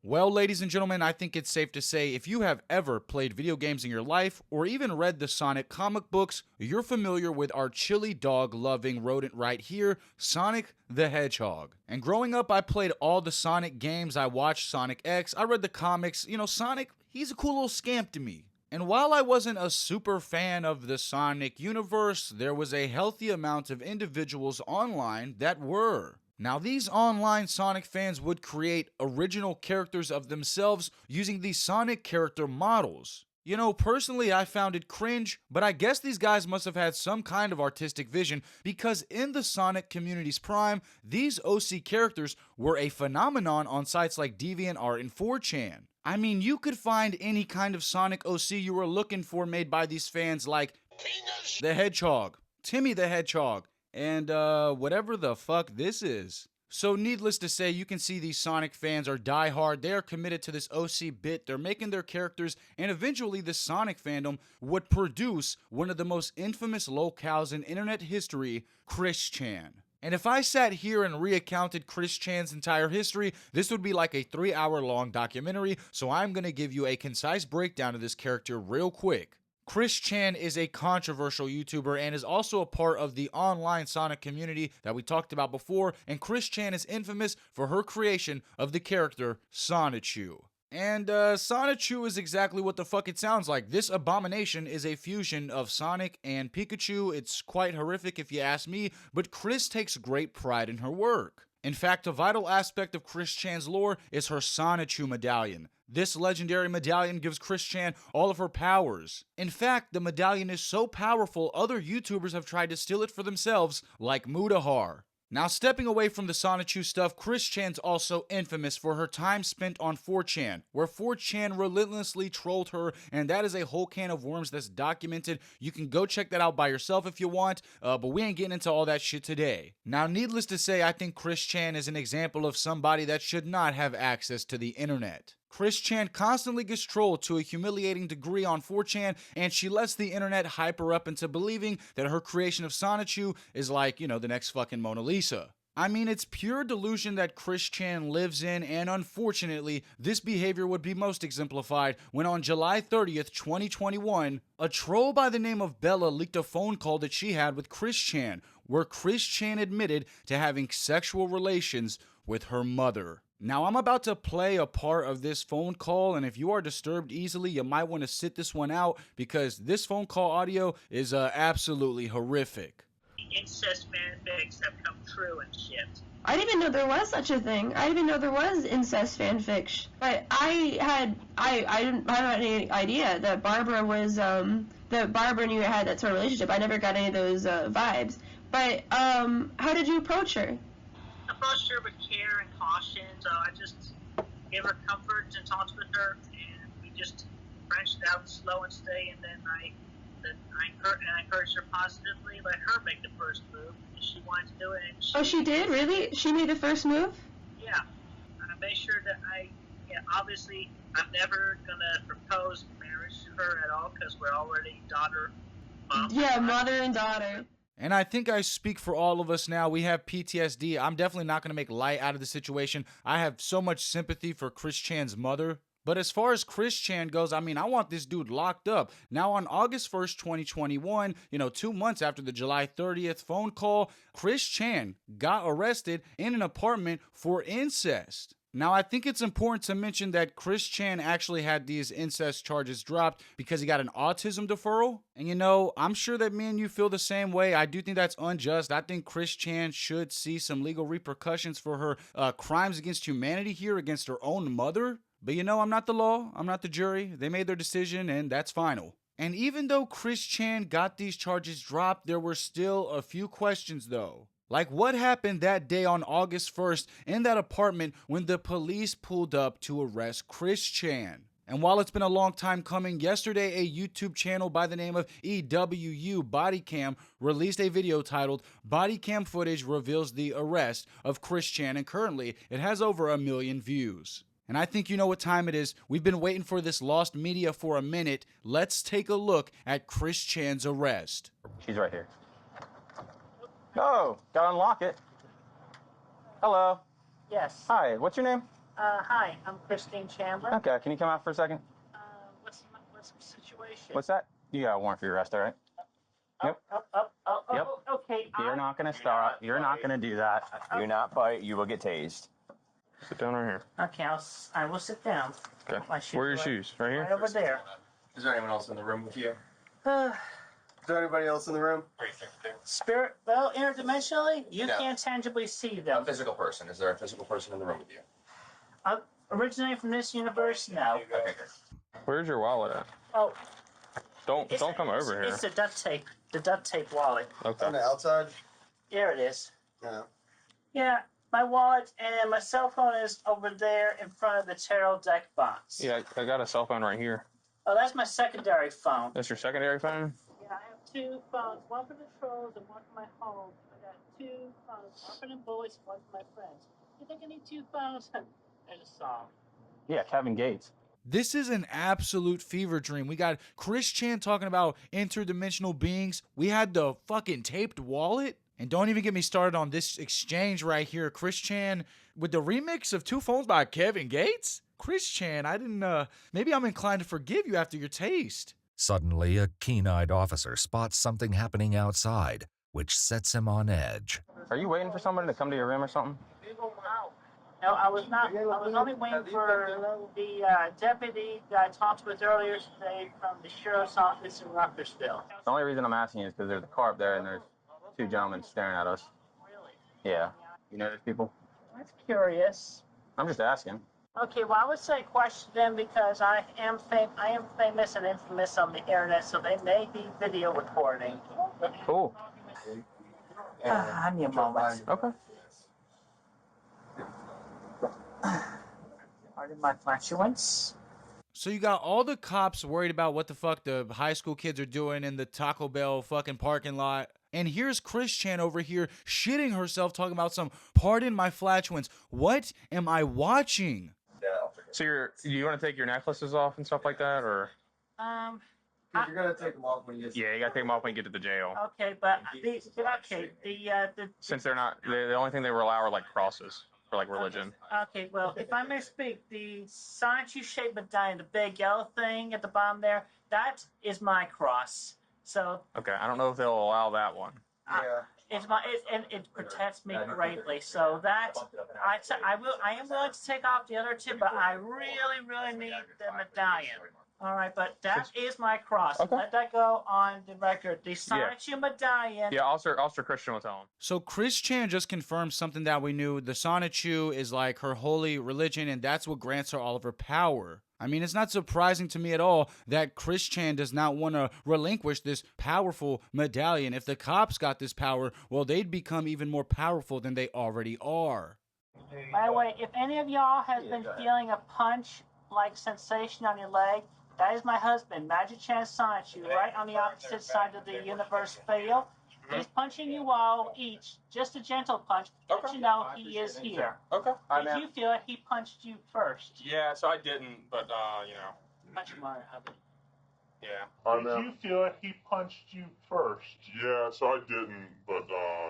Well, ladies and gentlemen, I think it's safe to say if you have ever played video games in your life or even read the Sonic comic books, you're familiar with our chili dog loving rodent right here, Sonic the Hedgehog. And growing up, I played all the Sonic games, I watched Sonic X, I read the comics. You know, Sonic, he's a cool little scamp to me. And while I wasn't a super fan of the Sonic universe, there was a healthy amount of individuals online that were. Now, these online Sonic fans would create original characters of themselves using these Sonic character models. You know, personally, I found it cringe, but I guess these guys must have had some kind of artistic vision because in the Sonic community's prime, these OC characters were a phenomenon on sites like DeviantArt and 4chan. I mean, you could find any kind of Sonic OC you were looking for made by these fans like the Hedgehog, Timmy the Hedgehog, and whatever the fuck this is. So needless to say, you can see these Sonic fans are diehard, they are committed to this OC bit, they're making their characters, and eventually this Sonic fandom would produce one of the most infamous locales in internet history, Chris Chan. And if I sat here and recounted Chris Chan's entire history, this would be like a 3-hour long documentary, so I'm gonna give you a concise breakdown of this character real quick. Chris Chan is a controversial YouTuber and is also a part of the online Sonic community that we talked about before, and Chris Chan is infamous for her creation of the character Sonichu. And Sonichu is exactly what the fuck it sounds like. This abomination is a fusion of Sonic and Pikachu. It's quite horrific if you ask me, but Chris takes great pride in her work. In fact, a vital aspect of Chris Chan's lore is her Sonichu medallion. This legendary medallion gives Chris Chan all of her powers. In fact, the medallion is so powerful, other YouTubers have tried to steal it for themselves, like Mutahar. Now, stepping away from the Sonichu stuff, Chris Chan's also infamous for her time spent on 4chan, where 4chan relentlessly trolled her, and that is a whole can of worms that's documented. You can go check that out by yourself if you want, but we ain't getting into all that shit today. Now, needless to say, I think Chris Chan is an example of somebody that should not have access to the internet. Chris Chan constantly gets trolled to a humiliating degree on 4chan, and she lets the internet hype her up into believing that her creation of Sonichu is like, you know, the next fucking Mona Lisa. I mean, it's pure delusion that Chris Chan lives in, and unfortunately, this behavior would be most exemplified when on July 30th, 2021, a troll by the name of Bella leaked a phone call that she had with Chris Chan, where Chris Chan admitted to having sexual relations with her mother. Now, I'm about to play a part of this phone call, and if you are disturbed easily, you might want to sit this one out because this phone call audio is absolutely horrific. Incest fanfics have come true and shit. I didn't even know there was such a thing. I didn't even know there was incest fanfiction. But I didn't have any idea that Barbara was, that Barbara knew I had that sort of relationship. I never got any of those vibes. But how did you approach her? I approached her with care and caution, so I just gave her comfort and talked with her, and we just branched out slow and steady, and then I encouraged her positively, let her make the first move, and she wanted to do it. And she did? Really? She made the first move? Yeah. I made sure that obviously, I'm never going to propose marriage to her at all, because we're already mother and daughter. And I think I speak for all of us now. We have PTSD. I'm definitely not going to make light out of the situation. I have so much sympathy for Chris Chan's mother. But as far as Chris Chan goes, I mean, I want this dude locked up. Now, on August 1st, 2021, 2 months after the July 30th phone call, Chris Chan got arrested in an apartment for incest. Now, I think it's important to mention that Chris Chan actually had these incest charges dropped because he got an autism deferral. And I'm sure that me and you feel the same way. I do think that's unjust. I think Chris Chan should see some legal repercussions for her crimes against humanity here against her own mother. But I'm not the law. I'm not the jury. They made their decision and that's final. And even though Chris Chan got these charges dropped, there were still a few questions though. Like what happened that day on August 1st in that apartment when the police pulled up to arrest Chris Chan? And while it's been a long time coming, yesterday a YouTube channel by the name of EWU Bodycam released a video titled Bodycam Footage Reveals the Arrest of Chris Chan, and currently it has over 1 million views. And I think you know what time it is. We've been waiting for this lost media for a minute. Let's take a look at Chris Chan's arrest. She's right here. Oh, gotta unlock it. Hello. Yes. Hi, what's your name? Hi, I'm Christine Chandler. Okay, can you come out for a second? What's the situation? What's that? You got a warrant for your arrest, all right? Yep. Yep. Okay. You're not gonna start. You're not gonna do that. Do not fight. You will get tased. Sit down right here. Okay, I will sit down. Okay. Where are your shoes? Right here? Right over there. Is there anyone else in the room with you? Uh, Is there anybody else in the room? Spirit, well, interdimensionally, you No. can't tangibly see A them. physical person. Is there a physical person in the room with you? Originating from this universe, no. Okay, good. Where's your wallet at? Oh, Don't come over here. It's the duct tape wallet. Okay. On the outside? There it is. Yeah. Yeah, my wallet and my cell phone is over there in front of the tarot deck box. Yeah, I got a cell phone right here. Oh, that's my secondary phone. That's your secondary phone? Yeah, I have two phones, one for the trolls and one for my home. I got two phones, one for the bullies and one for my friends. You think I need two phones? There's a song. Yeah, Kevin Gates. This is an absolute fever dream. We got Chris Chan talking about interdimensional beings. We had the fucking taped wallet. And don't even get me started on this exchange right here. Chris Chan with the remix of Two Phones by Kevin Gates? Chris Chan, I didn't, maybe I'm inclined to forgive you after your taste. Suddenly, a keen-eyed officer spots something happening outside, which sets him on edge. Are you waiting for somebody to come to your room or something? No, I was not. I was only waiting for the deputy that I talked with earlier today from the sheriff's office in Ruckersville. The only reason I'm asking you is because there's a car up there and there's two gentlemen staring at us. Really? Yeah. You know those people? That's curious. I'm just asking. Okay, well, I would say question them because I am famous and infamous on the internet, so they may be video recording. Cool. I need a moment. Okay. Pardon my flatulence. So you got all the cops worried about what the fuck the high school kids are doing in the Taco Bell fucking parking lot. And here's Chris Chan over here shitting herself talking about some pardon my flatulence. What am I watching? So you want to take your necklaces off and stuff like that, or? You're going to take them off when you get... Yeah, you got to take them off when you get to the jail. Okay, but the Since they're not, the only thing they were allowed were like crosses for like religion. Okay, well, if I may speak, the Sonichu shaped medallion, the big yellow thing at the bottom there, that is my cross. So Okay, I don't know if they'll allow that one. Yeah. it protects me greatly. So that I am willing to take off the other two, but I really need the medallion. All right, but that is my cross. Okay. Let that go on the record. The Sonichu medallion. Yeah, Officer Christian will tell him. So Chris Chan just confirmed something that we knew. The Sonichu is like her holy religion, and that's what grants her all of her power. I mean, it's not surprising to me at all that Chris Chan does not want to relinquish this powerful medallion. If the cops got this power, well, they'd become even more powerful than they already are. By the way, if any of y'all has been feeling a punch-like sensation on your leg, that is my husband, Magic Chan Sonichu, right on the opposite side of the universe field. He's punching you all each, just a gentle punch, but you know he is here. Okay. Did you feel it? He punched you first. Yeah, so I didn't, but you know. Punch him on, hubby. Yeah. Did you feel like he punched you first? Yeah, so I didn't, but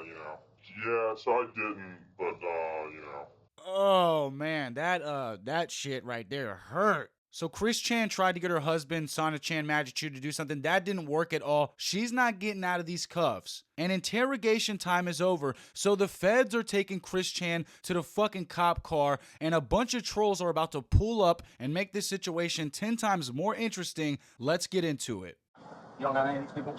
you know. Yeah, so I didn't, but you know. Oh man, that shit right there hurt. So Chris Chan tried to get her husband, Sana Chan Magichu, to do something. That didn't work at all. She's not getting out of these cuffs. And interrogation time is over. So the feds are taking Chris Chan to the fucking cop car, and a bunch of trolls are about to pull up and make this situation 10 times more interesting. Let's get into it. You don't know any of these people?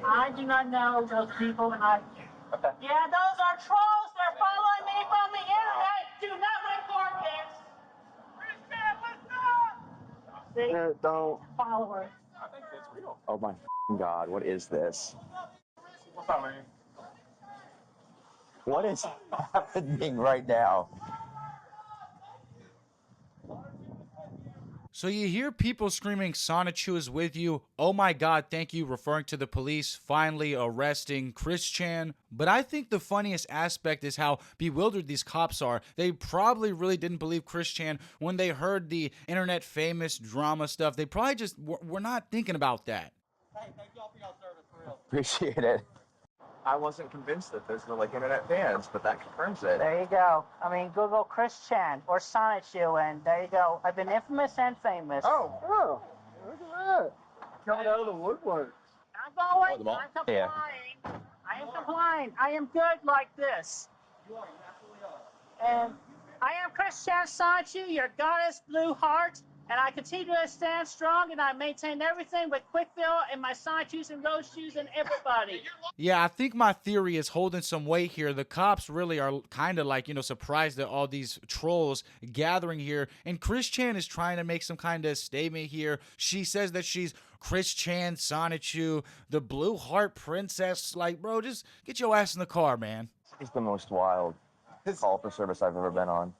I do not know those people, and Okay. Yeah, those are trolls. They're following me from the internet. Do not report this. Christian, what's up? See? Don't. Followers. I think it's real. Oh my God, what is this? What's up, man? What is happening right now? So you hear people screaming, Sonichu is with you. Oh my God, thank you, referring to the police finally arresting Chris Chan. But I think the funniest aspect is how bewildered these cops are. They probably really didn't believe Chris Chan when they heard the internet famous drama stuff. They probably just were not thinking about that. Appreciate it. I wasn't convinced that there's no like internet fans, but that confirms it. There you go. I mean, Google Chris Chan or Sonichu, and there you go. I've been infamous and famous. Oh, look at that. Coming out of the woodwork. I'm going. Oh, the mall? I'm complying. I am complying. I am good like this. And I am Chris Chan Sonichu, your goddess blue heart, and I continue to stand strong, and I maintain everything with Quickfill and my Sonichus and Rose Shoes and everybody. Yeah, I think my theory is holding some weight here. The cops really are kind of like, surprised at all these trolls gathering here. And Chris Chan is trying to make some kind of statement here. She says that she's Chris Chan Sonichu, the Blue Heart Princess. Like, bro, just get your ass in the car, man. It's the most wild call for service I've ever been on.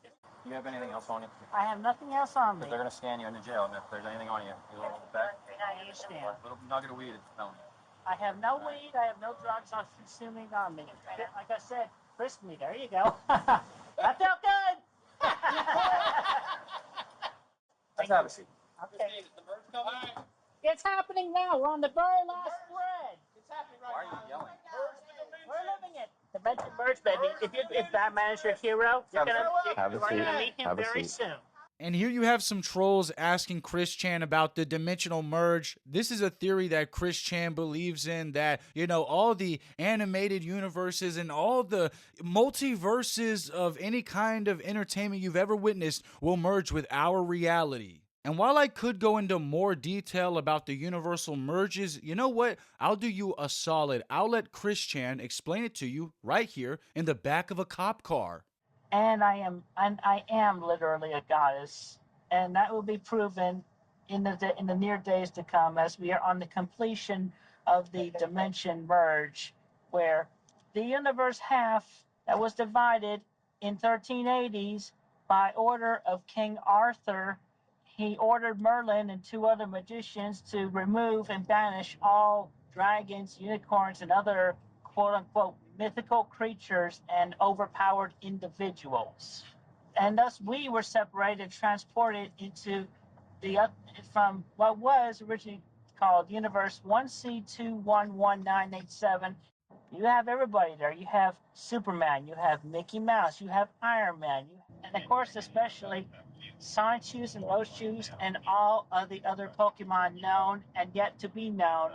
You have anything else on you? I have nothing else on me. They're going to scan you into jail, and if there's anything on you, a little back, I understand. a little nugget of weed, it's felony. I have no weed. I have no drugs on consuming on me. Like I said, frisk me. There you go. That felt good. Let's have a seat. Okay. It's happening now. We're on the very last thread. It's happening right Why are you yelling? We're living it. The merge, baby. If Batman is your hero, you're Have a gonna seat. meet him Have a very seat. soon. And here you have some trolls asking Chris Chan about the dimensional merge. This is a theory that Chris Chan believes in, that, all the animated universes and all the multiverses of any kind of entertainment you've ever witnessed will merge with our reality. And while I could go into more detail about the universal merges, you know what? I'll do you a solid. I'll let Chris Chan explain it to you right here in the back of a cop car. And I am literally a goddess, and that will be proven in the near days to come, as we are on the completion of the dimension merge, where the universe half that was divided in 1380s by order of King Arthur. He ordered Merlin and 2 other magicians to remove and banish all dragons, unicorns, and other quote-unquote mythical creatures and overpowered individuals. And thus we were separated, transported into from what was originally called Universe 1C211987. You have everybody there. You have Superman, you have Mickey Mouse, you have Iron Man, and of course especially Sonichus and Rosechus and all of the other Pokemon known and yet to be known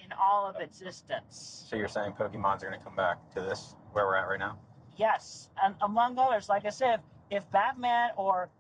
in all of existence. So you're saying Pokemon's are going to come back to this, where we're at right now? Yes, and among others, like I said, if Batman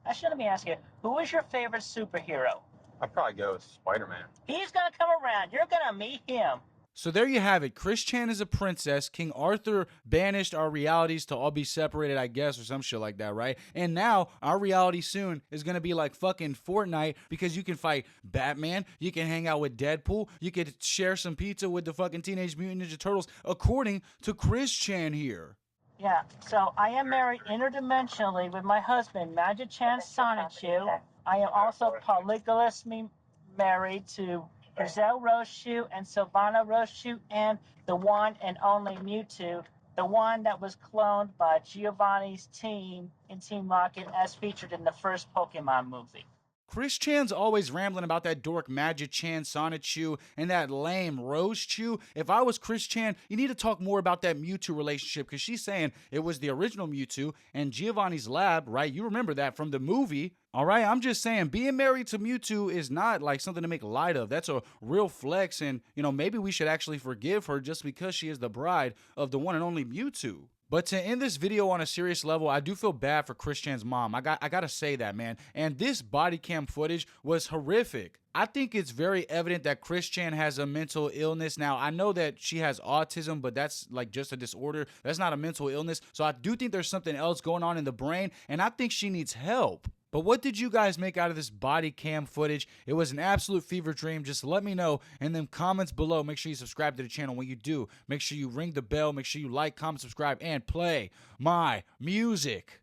actually let me ask you, who is your favorite superhero? I'd probably go with Spider-Man. He's gonna come around. You're gonna meet him. So there you have it. Chris Chan is a princess. King Arthur banished our realities to all be separated, I guess, or some shit like that, right? And now our reality soon is going to be like fucking Fortnite, because you can fight Batman, you can hang out with Deadpool, you could share some pizza with the fucking Teenage Mutant Ninja Turtles, according to Chris Chan here. Yeah, so I am married interdimensionally with my husband, Magic Chan Sonichu. I am also polygamously married to Brazil Roshu and Sylvana Roshu, and the one and only Mewtwo, the one that was cloned by Giovanni's team in Team Rocket as featured in the first Pokemon movie. Chris Chan's always rambling about that dork Magic Chan Sonichu and that lame Rose Chew. If I was Chris Chan, you need to talk more about that Mewtwo relationship, because she's saying it was the original Mewtwo and Giovanni's lab, right? You remember that from the movie. All right, I'm just saying, being married to Mewtwo is not like something to make light of. That's a real flex, and maybe we should actually forgive her just because she is the bride of the one and only Mewtwo. But to end this video on a serious level, I do feel bad for Chris Chan's mom. I gotta say that, man. And this body cam footage was horrific. I think it's very evident that Chris Chan has a mental illness. Now, I know that she has autism, but that's like just a disorder. That's not a mental illness. So I do think there's something else going on in the brain, and I think she needs help. But what did you guys make out of this body cam footage? It was an absolute fever dream. Just let me know in them comments below. Make sure you subscribe to the channel. When you do, make sure you ring the bell. Make sure you like, comment, subscribe, and play my music.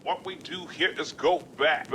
What we do here is go back.